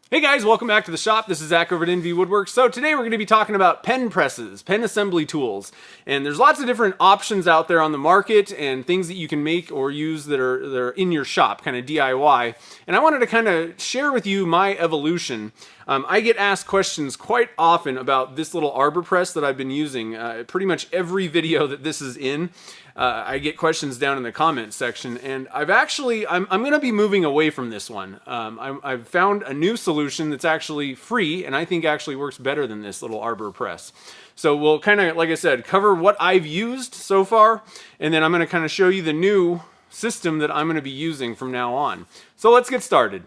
Hey guys, welcome back to the shop. This is Zach over at NV Woodworks. So today we're going to be talking about pen presses, pen assembly tools. And there's lots of different options out there on the market and things that you can make or use that are in your shop, kind of DIY. And I wanted to kind of share with you my evolution. I get asked questions quite often about this little arbor press that I've been using. Pretty much every video that this is in, I get questions down in the comments section, and I'm going to be moving away from this one. I've found a new solution that's actually free, and I think actually works better than this little arbor press. So we'll kind of, like I said, cover what I've used so far, and then I'm going to kind of show you the new system that I'm going to be using from now on. So let's get started.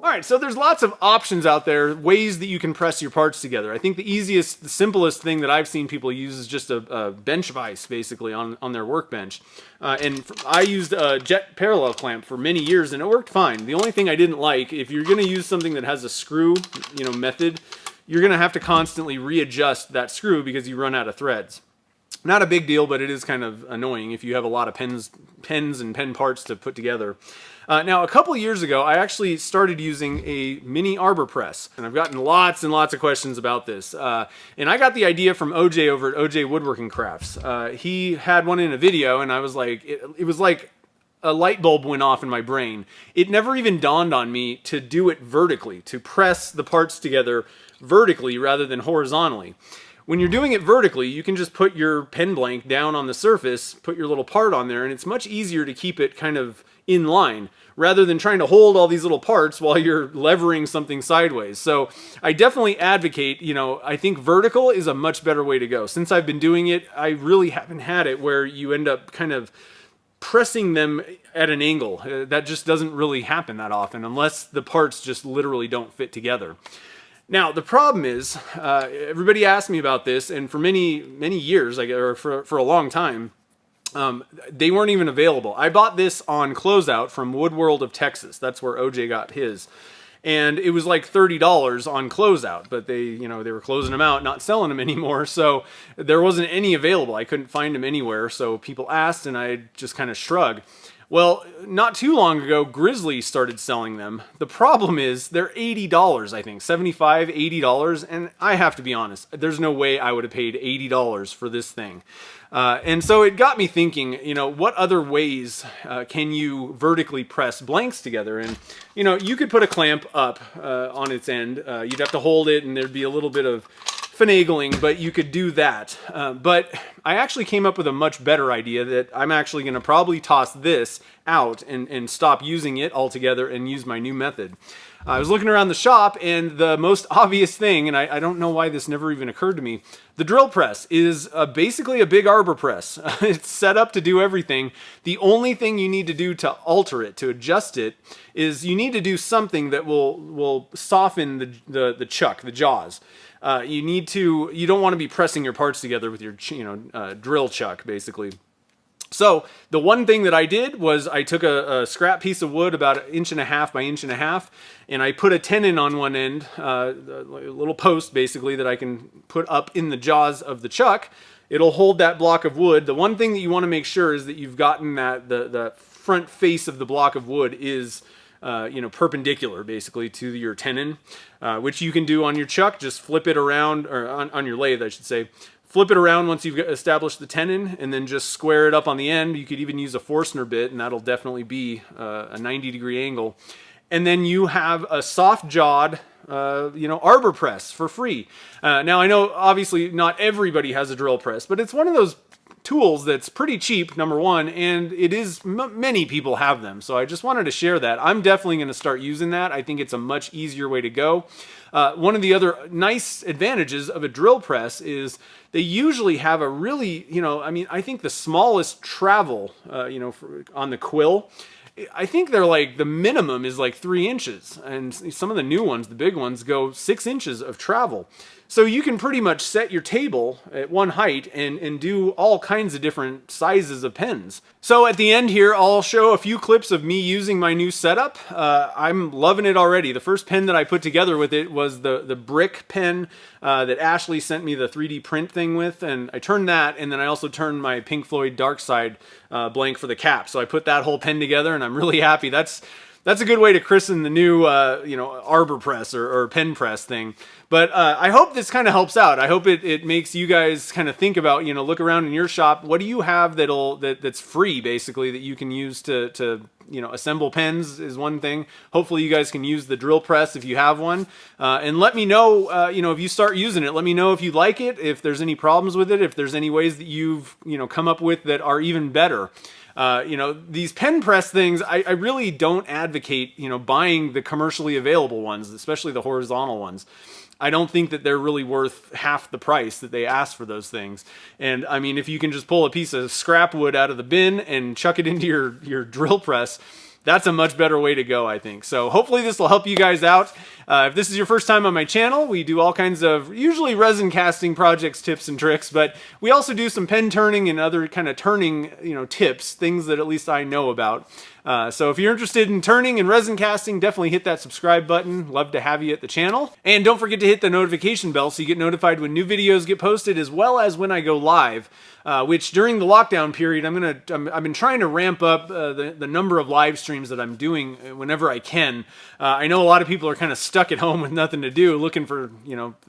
Alright, so there's lots of options out there, ways that you can press your parts together. I think the simplest thing that I've seen people use is just a bench vise, basically, on their workbench. I used a jet parallel clamp for many years, and it worked fine. The only thing I didn't like, if you're going to use something that has a screw, method, you're going to have to constantly readjust that screw because you run out of threads. Not a big deal, but it is kind of annoying if you have a lot of pens and pen parts to put together. Now, a couple years ago, I actually started using a mini arbor press, and I've gotten lots and lots of questions about this. And I got the idea from OJ over at OJ Woodworking Crafts. He had one in a video, and I was like, it was like a light bulb went off in my brain. It never even dawned on me to do it vertically, to press the parts together vertically rather than horizontally. When you're doing it vertically, you can just put your pen blank down on the surface, put your little part on there, and it's much easier to keep it kind of in line rather than trying to hold all these little parts while you're levering something sideways. So I definitely advocate, I think vertical is a much better way to go. Since I've been doing it, I really haven't had it where you end up kind of pressing them at an angle. That just doesn't really happen that often unless the parts just literally don't fit together. Now, the problem is, everybody asked me about this, and for many years, or for a long time, they weren't even available. I bought this on closeout from Wood World of Texas. That's where OJ got his. And it was like $30 on closeout, but they were closing them out, not selling them anymore, so there wasn't any available. I couldn't find them anywhere, so people asked, and I just kind of shrugged. Well, not too long ago, Grizzly started selling them. The problem is they're $80, I think, $75, $80, and I have to be honest, there's no way I would have paid $80 for this thing. And so it got me thinking, what other ways can you vertically press blanks together? And, you could put a clamp up on its end. You'd have to hold it, and there'd be a little bit of finagling, but you could do that. But I actually came up with a much better idea that I'm actually going to probably toss this out and stop using it altogether and use my new method. I was looking around the shop, and the most obvious thing, and I don't know why this never even occurred to me, the drill press is basically a big arbor press. It's set up to do everything. The only thing you need to do to alter it, to adjust it, is you need to do something that will soften the chuck, the jaws. You don't want to be pressing your parts together with your drill chuck, basically. So the one thing that I did was I took a scrap piece of wood about 1.5 inches by 1.5 inches, and I put a tenon on one end, a little post basically that I can put up in the jaws of the chuck. It'll hold that block of wood. The one thing that you want to make sure is that you've gotten that the front face of the block of wood is perpendicular basically to your tenon, which you can do on your chuck. Just flip it around, or on your lathe, I should say. Flip it around once you've established the tenon, and then just square it up on the end. You could even use a Forstner bit, and that'll definitely be a 90-degree angle. And then you have a soft-jawed, arbor press for free. Now, I know obviously not everybody has a drill press, but it's one of those tools that's pretty cheap, number one, and it is many people have them. So I just wanted to share that. I'm definitely going to start using that. I think it's a much easier way to go. One of the other nice advantages of a drill press is they usually have a really, I think the smallest travel, on the quill, I think they're like, the minimum is like 3 inches. And some of the new ones, the big ones, go 6 inches of travel. So you can pretty much set your table at one height and do all kinds of different sizes of pens. So at the end here, I'll show a few clips of me using my new setup. I'm loving it already. The first pen that I put together with it was the brick pen that Ashley sent me the 3D print thing with, and I turned that, and then I also turned my Pink Floyd Dark Side blank for the cap. So I put that whole pen together, and I'm really happy. That's a good way to christen the new, arbor press or pen press thing. But I hope this kind of helps out. I hope it makes you guys kind of think about, look around in your shop. What do you have that's free, basically, that you can use to assemble pens is one thing. Hopefully you guys can use the drill press if you have one. And let me know, if you start using it, let me know if you like it, if there's any problems with it, if there's any ways that you've, come up with that are even better. These pen press things, I really don't advocate, buying the commercially available ones, especially the horizontal ones. I don't think that they're really worth half the price that they ask for those things. And I mean, if you can just pull a piece of scrap wood out of the bin and chuck it into your drill press, that's a much better way to go, I think. So hopefully this will help you guys out. If this is your first time on my channel, we do all kinds of usually resin casting projects, tips and tricks, but we also do some pen turning and other kind of turning, tips, things that at least I know about. So if you're interested in turning and resin casting, definitely hit that subscribe button. Love to have you at the channel. And don't forget to hit the notification bell so you get notified when new videos get posted, as well as when I go live. Which during the lockdown period, I've been trying to ramp up the number of live streams that I'm doing whenever I can. I know a lot of people are kind of stuck at home with nothing to do, looking for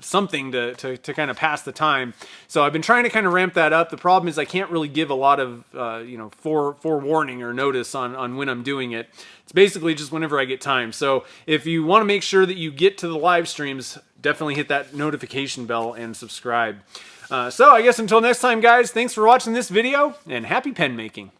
something to kind of pass the time. So I've been trying to kind of ramp that up. The problem is I can't really give a lot of forewarning or notice on when I'm doing it. It's basically just whenever I get time. So if you want to make sure that you get to the live streams, definitely hit that notification bell and subscribe. So I guess until next time, guys, thanks for watching this video, and happy pen making.